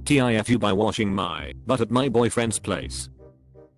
TIFU by washing my butt at my boyfriend's place.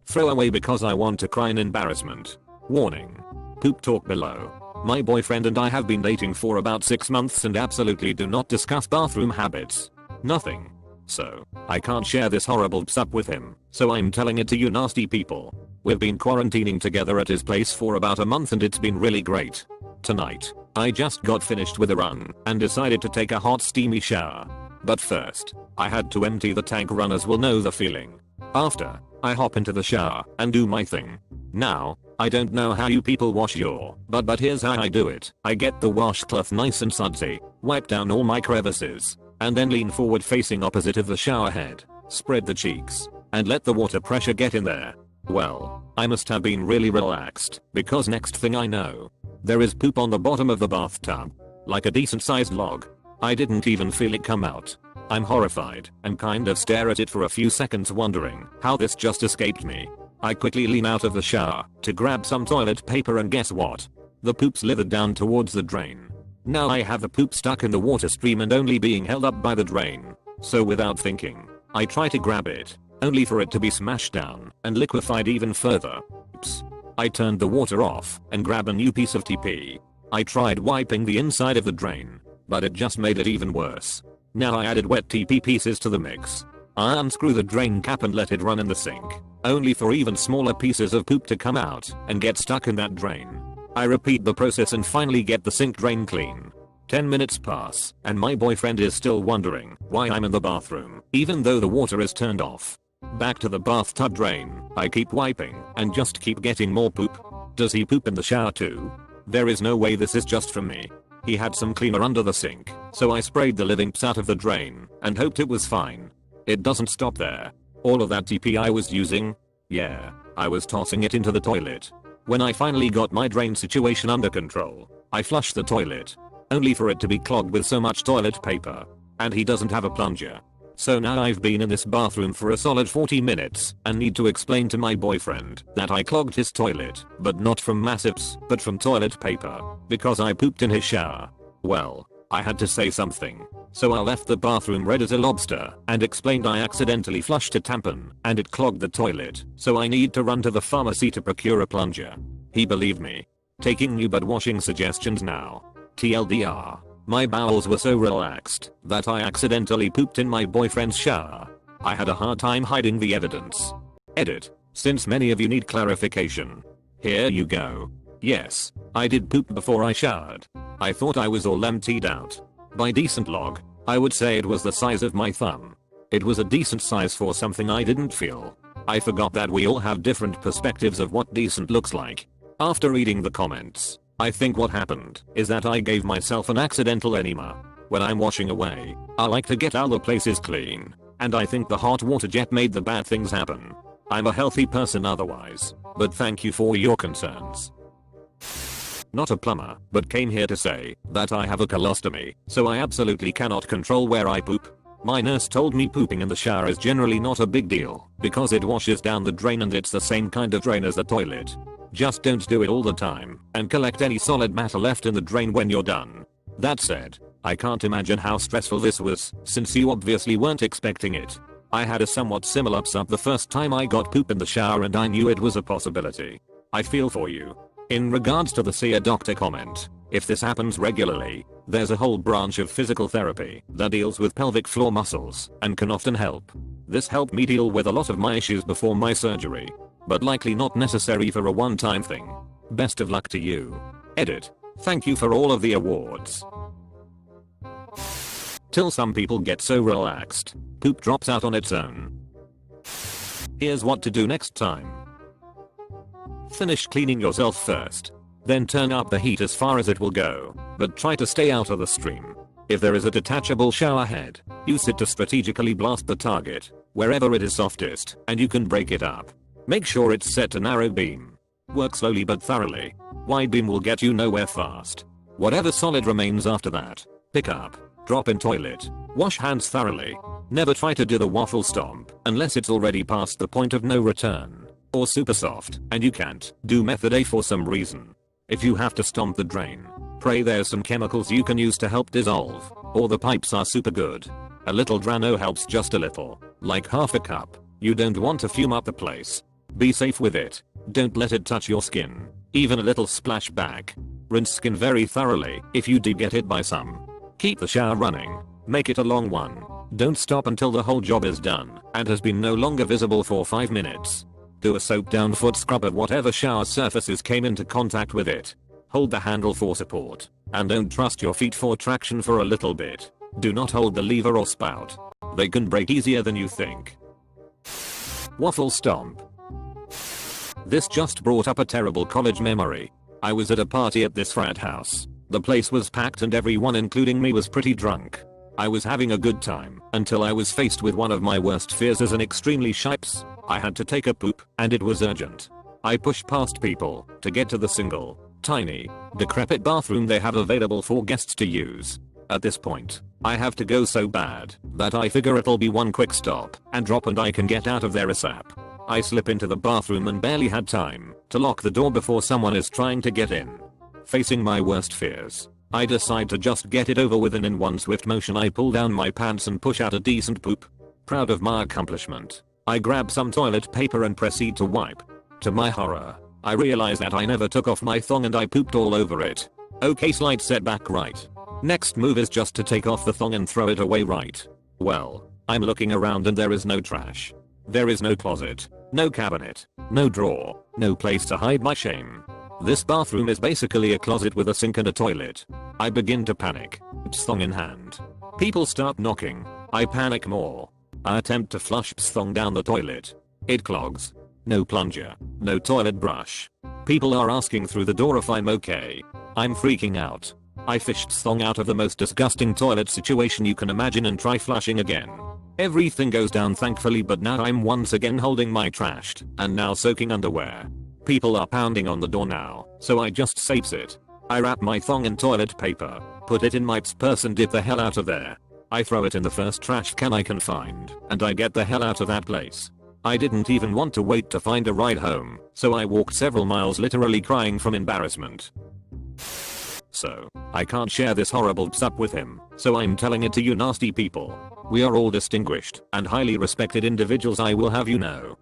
Throw away because I want to cry in embarrassment. Warning. Poop talk below. My boyfriend and I have been dating for about 6 months and absolutely do not discuss bathroom habits. Nothing. So, I can't share this horrible psup with him, so I'm telling it to you nasty people. We've been quarantining together at his place for about a month and it's been really great. Tonight, I just got finished with a run and decided to take a hot steamy shower. But first, I had to empty the tank. Runners will know the feeling. After, I hop into the shower and do my thing. Now, I don't know how you people wash your butt, but here's how I do it. I get the washcloth nice and sudsy, wipe down all my crevices, and then lean forward facing opposite of the shower head, spread the cheeks, and let the water pressure get in there. Well, I must have been really relaxed, because next thing I know, there is poop on the bottom of the bathtub. Like a decent sized log. I didn't even feel it come out. I'm horrified and kind of stare at it for a few seconds wondering how this just escaped me. I quickly lean out of the shower to grab some toilet paper and guess what? The poop slithered down towards the drain. Now I have the poop stuck in the water stream and only being held up by the drain. So without thinking, I try to grab it, only for it to be smashed down and liquefied even further. Oops. I turned the water off and grabbed a new piece of TP. I tried wiping the inside of the drain, but it just made it even worse. Now I added wet TP pieces to the mix. I unscrew the drain cap and let it run in the sink, only for even smaller pieces of poop to come out and get stuck in that drain. I repeat the process and finally get the sink drain clean. 10 minutes pass and my boyfriend is still wondering why I'm in the bathroom even though the water is turned off. Back to the bathtub drain, I keep wiping and just keep getting more poop. Does he poop in the shower too? There is no way this is just from me. He had some cleaner under the sink, so I sprayed the living pss out of the drain and hoped it was fine. It doesn't stop there. All of that TP I was using? Yeah, I was tossing it into the toilet. When I finally got my drain situation under control, I flushed the toilet, only for it to be clogged with so much toilet paper. And he doesn't have a plunger. So now I've been in this bathroom for a solid 40 minutes and need to explain to my boyfriend that I clogged his toilet, but not from massives, but from toilet paper, because I pooped in his shower. Well, I had to say something. So I left the bathroom red as a lobster and explained I accidentally flushed a tampon and it clogged the toilet, so I need to run to the pharmacy to procure a plunger. He believed me. Taking new butt washing suggestions now. TLDR. My bowels were so relaxed that I accidentally pooped in my boyfriend's shower. I had a hard time hiding the evidence. Edit. Since many of you need clarification. Here you go. Yes, I did poop before I showered. I thought I was all emptied out. By decent log, I would say it was the size of my thumb. It was a decent size for something I didn't feel. I forgot that we all have different perspectives of what decent looks like. After reading the comments, I think what happened is that I gave myself an accidental enema. When I'm washing away, I like to get all the places clean, and I think the hot water jet made the bad things happen. I'm a healthy person otherwise, but thank you for your concerns. Not a plumber, but came here to say that I have a colostomy, so I absolutely cannot control where I poop. My nurse told me pooping in the shower is generally not a big deal because it washes down the drain and it's the same kind of drain as the toilet. Just don't do it all the time and collect any solid matter left in the drain when you're done. That said, I can't imagine how stressful this was since you obviously weren't expecting it. I had a somewhat similar psup the first time I got poop in the shower and I knew it was a possibility. I feel for you. In regards to the see a doctor comment, if this happens regularly, there's a whole branch of physical therapy that deals with pelvic floor muscles and can often help. This helped me deal with a lot of my issues before my surgery, but likely not necessary for a one-time thing. Best of luck to you. Edit. Thank you for all of the awards. Till some people get so relaxed, poop drops out on its own. Here's what to do next time. Finish cleaning yourself first. Then turn up the heat as far as it will go, but try to stay out of the stream. If there is a detachable shower head, use it to strategically blast the target, wherever it is softest, and you can break it up. Make sure it's set to narrow beam. Work slowly but thoroughly. Wide beam will get you nowhere fast. Whatever solid remains after that, pick up, drop in toilet, wash hands thoroughly. Never try to do the waffle stomp unless it's already past the point of no return. Or super soft and you can't do method A for some reason. If you have to stomp the drain, pray there's some chemicals you can use to help dissolve, or the pipes are super good. A little Drano helps, just a little. Like half a cup. You don't want to fume up the place. Be safe with it. Don't let it touch your skin. Even a little splashback. Rinse skin very thoroughly if you do get hit by some. Keep the shower running. Make it a long one. Don't stop until the whole job is done and has been no longer visible for 5 minutes. Do a soap down foot scrub of whatever shower surfaces came into contact with it. Hold the handle for support. And don't trust your feet for traction for a little bit. Do not hold the lever or spout. They can break easier than you think. Waffle stomp. This just brought up a terrible college memory. I was at a party at this frat house. The place was packed and everyone including me was pretty drunk. I was having a good time until I was faced with one of my worst fears as an extremely shyps. I had to take a poop and it was urgent. I pushed past people to get to the single, tiny, decrepit bathroom they have available for guests to use. At this point, I have to go so bad that I figure it'll be one quick stop and drop and I can get out of there ASAP. I slip into the bathroom and barely had time to lock the door before someone is trying to get in. Facing my worst fears, I decide to just get it over with, and in one swift motion I pull down my pants and push out a decent poop. Proud of my accomplishment, I grab some toilet paper and proceed to wipe. To my horror, I realize that I never took off my thong and I pooped all over it. Okay, slight setback, right? Next move is just to take off the thong and throw it away, right? Well, I'm looking around and there is no trash. There is no closet, no cabinet, no drawer, no place to hide my shame. This bathroom is basically a closet with a sink and a toilet. I begin to panic, thong in hand. People start knocking. I panic more. I attempt to flush thong down the toilet. It clogs. No plunger, no toilet brush. People are asking through the door if I'm okay. I'm freaking out. I fished thong out of the most disgusting toilet situation you can imagine and try flushing again. Everything goes down thankfully, but now I'm once again holding my trashed and now soaking underwear. People are pounding on the door now, so I just sapes it. I wrap my thong in toilet paper, put it in my purse and dip the hell out of there. I throw it in the first trash can I can find, and I get the hell out of that place. I didn't even want to wait to find a ride home, so I walked several miles literally crying from embarrassment. So, I can't share this horrible psup with him, so I'm telling it to you nasty people. We are all distinguished and highly respected individuals, I will have you know.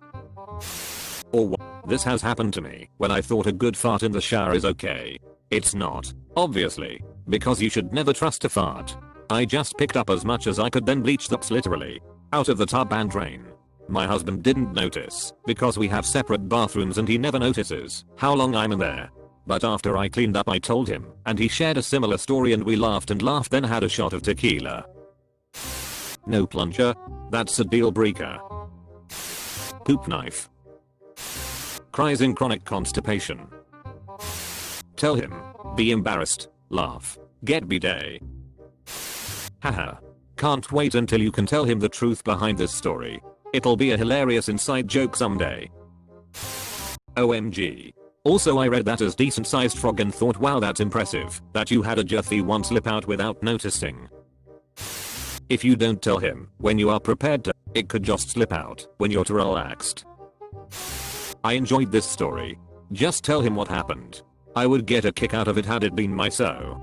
Or what? This has happened to me when I thought a good fart in the shower is okay. It's not, obviously, because you should never trust a fart. I just picked up as much as I could, then bleached ups literally out of the tub and drain. My husband didn't notice because we have separate bathrooms and he never notices how long I'm in there. But after I cleaned up I told him and he shared a similar story and we laughed and laughed, then had a shot of tequila. No plunger? That's a deal breaker. Poop knife. Cries in chronic constipation. Tell him. Be embarrassed. Laugh. Get bidet. Haha. Can't wait until you can tell him the truth behind this story. It'll be a hilarious inside joke someday. OMG. Also, I read that as decent sized frog and thought, wow, that's impressive that you had a Jethy one slip out without noticing. If you don't tell him when you are prepared to, it could just slip out when you're too relaxed. I enjoyed this story. Just tell him what happened. I would get a kick out of it had it been my so.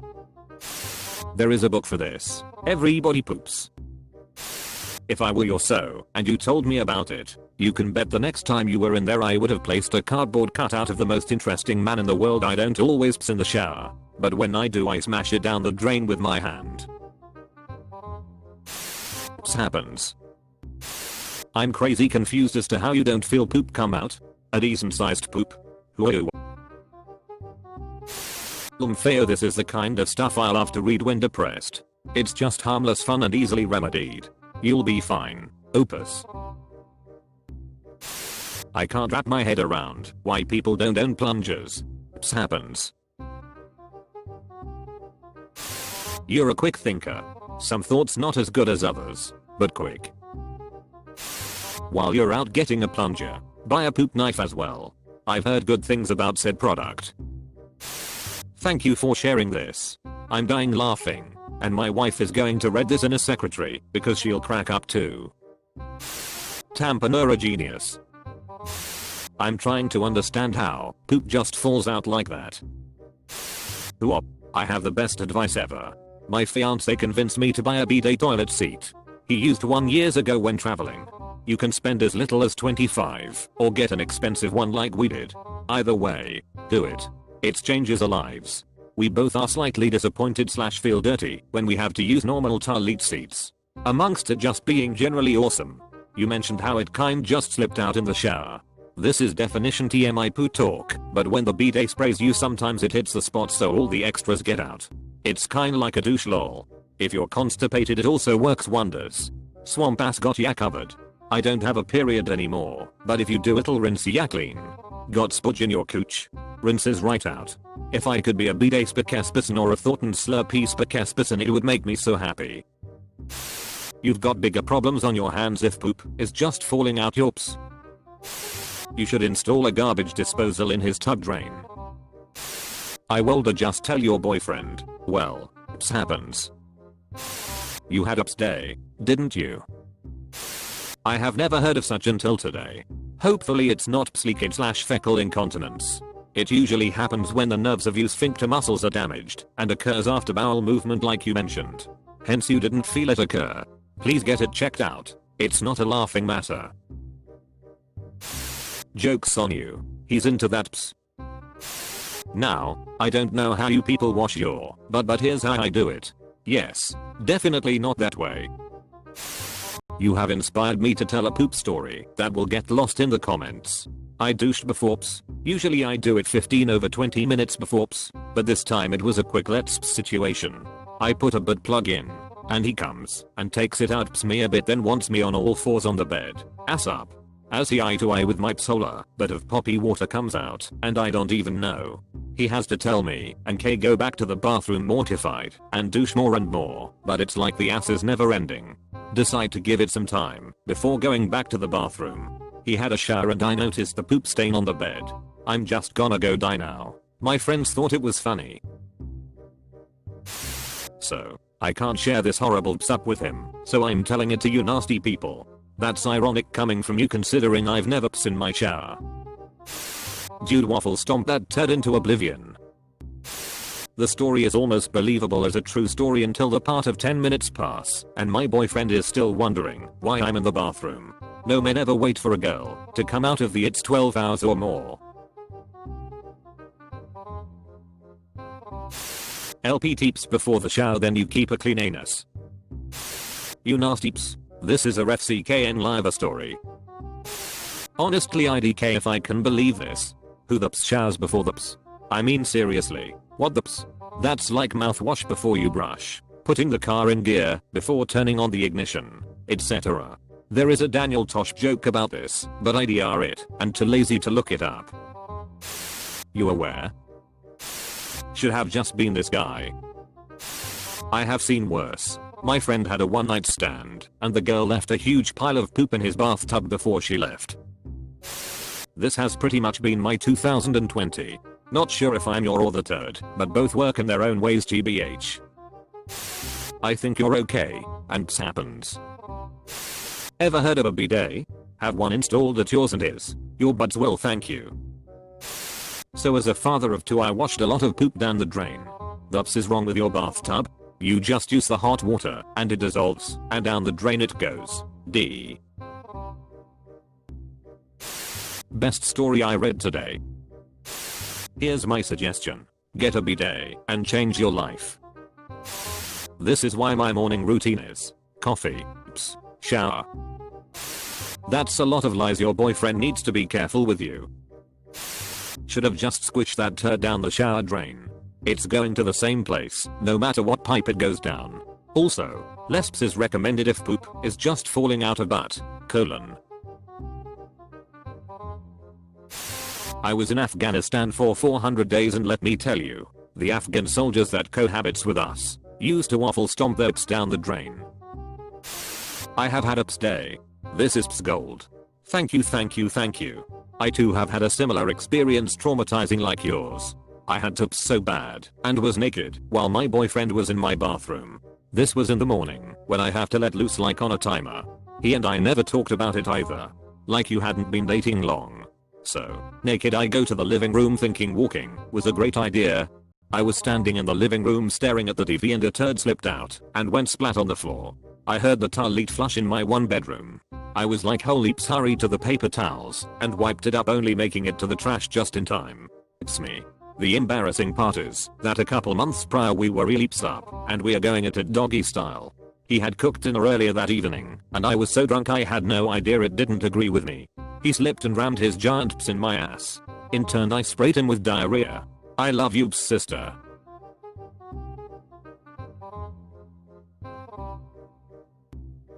There is a book for this. Everybody poops. If I were your so and you told me about it, you can bet the next time you were in there I would have placed a cardboard cutout of the most interesting man in the world. I don't always piss in the shower, but when I do I smash it down the drain with my hand. This happens. I'm crazy confused as to how you don't feel poop come out. A decent sized poop. Whoa. Fair, this is the kind of stuff I love to read when depressed. It's just harmless fun and easily remedied. You'll be fine. Opus. I can't wrap my head around why people don't own plungers. This happens. You're a quick thinker. Some thoughts not as good as others, but quick. While you're out getting a plunger, buy a poop knife as well. I've heard good things about said product. Thank you for sharing this. I'm dying laughing, and my wife is going to read this in a secretary because she'll crack up too. Tamponera genius. I'm trying to understand how poop just falls out like that. Whoop. I have the best advice ever. My fiance convinced me to buy a bidet toilet seat. He used one years ago when traveling. You can spend as little as 25 or get an expensive one like we did. Either way, do it. It changes our lives. We both are slightly disappointed / feel dirty when we have to use normal toilet seats. Amongst it just being generally awesome. You mentioned how it kind just slipped out in the shower. This is definition TMI poo talk, but when the bidet sprays you sometimes it hits the spot so all the extras get out. It's kinda like a douche lol. If you're constipated it also works wonders. Swamp ass got ya covered. I don't have a period anymore, but if you do it'll rinse ya clean. Got spudge in your cooch? Rinses right out. If I could be a bidet spokesperson or a Thornton Slurpee spokesperson it would make me so happy. You've got bigger problems on your hands if poop is just falling out yours. You should install a garbage disposal in his tub drain. I will just tell your boyfriend. Well, it happens. You had ups day, didn't you? I have never heard of such until today. Hopefully it's not leakage / fecal incontinence. It usually happens when the nerves of your sphincter muscles are damaged and occurs after bowel movement like you mentioned. Hence you didn't feel it occur. Please get it checked out. It's not a laughing matter. Joke's on you. He's into that ps. Now, I don't know how you people wash your butt but here's how I do it. Yes, definitely not that way. You have inspired me to tell a poop story that will get lost in the comments. I douched before ps. Usually I do it 15 over 20 minutes before ps, but this time it was a quick let's ps situation. I put a butt plug in, and he comes and takes it out ps me a bit then wants me on all fours on the bed, ass up. As he eye to eye with my psola, but of poppy water comes out, and I don't even know. He has to tell me, and go back to the bathroom mortified, and douche more and more, but it's like the ass is never ending. Decide to give it some time, before going back to the bathroom. He had a shower and I noticed the poop stain on the bed. I'm just gonna go die now. My friends thought it was funny. So, I can't share this horrible ps with him, so I'm telling it to you nasty people. That's ironic coming from you considering I've never ps in my shower. Dude waffle stomped that turd into oblivion. The story is almost believable as a true story until the part of 10 minutes pass and my boyfriend is still wondering why I'm in the bathroom. No men ever wait for a girl to come out of the it's 12 hours or more. LP teeps before the shower then you keep a clean anus. You nasty ps. This is a RefCKN live story. Honestly IDK if I can believe this. Who the ps showers before the ps? I mean seriously, what the ps? That's like mouthwash before you brush, putting the car in gear before turning on the ignition, etc. There is a Daniel Tosh joke about this, but I DR it and too lazy to look it up. You aware? Should have just been this guy. I have seen worse. My friend had a one night stand and the girl left a huge pile of poop in his bathtub before she left. This has pretty much been my 2020. Not sure if I'm your or the turd, but both work in their own ways GBH. I think you're okay, and ps happens. Ever heard of a bidet? Have one installed at yours and your buds will thank you. So as a father of two I washed a lot of poop down the drain. The ps is wrong with your bathtub? You just use the hot water and it dissolves and down the drain it goes. D. Best story I read today. Here's my suggestion. Get a bidet and change your life. This is why my morning routine is coffee, ps, shower. That's a lot of lies. Your boyfriend needs to be careful with you. Should have just squished that turd down the shower drain. It's going to the same place, no matter what pipe it goes down. Also, less ps is recommended if poop is just falling out of butt, colon. I was in Afghanistan for 400 days and let me tell you, the Afghan soldiers that cohabits with us used to waffle stomp their ps down the drain. I have had a ps day. This is ps gold. Thank you, thank you, thank you. I too have had a similar experience traumatizing like yours. I had to ps so bad and was naked while my boyfriend was in my bathroom. This was in the morning when I have to let loose like on a timer. He and I never talked about it either. Like you hadn't been dating long. So, naked I go to the living room thinking walking was a great idea. I was standing in the living room staring at the TV and a turd slipped out and went splat on the floor. I heard the toilet flush in my one bedroom. I was like holy leaps, hurried to the paper towels and wiped it up, only making it to the trash just in time. It's me. The embarrassing part is that a couple months prior we were leaps up and we are going at it doggy style. He had cooked dinner earlier that evening and I was so drunk I had no idea it didn't agree with me. He slipped and rammed his giant ps in my ass. In turn I sprayed him with diarrhea. I love you, sister.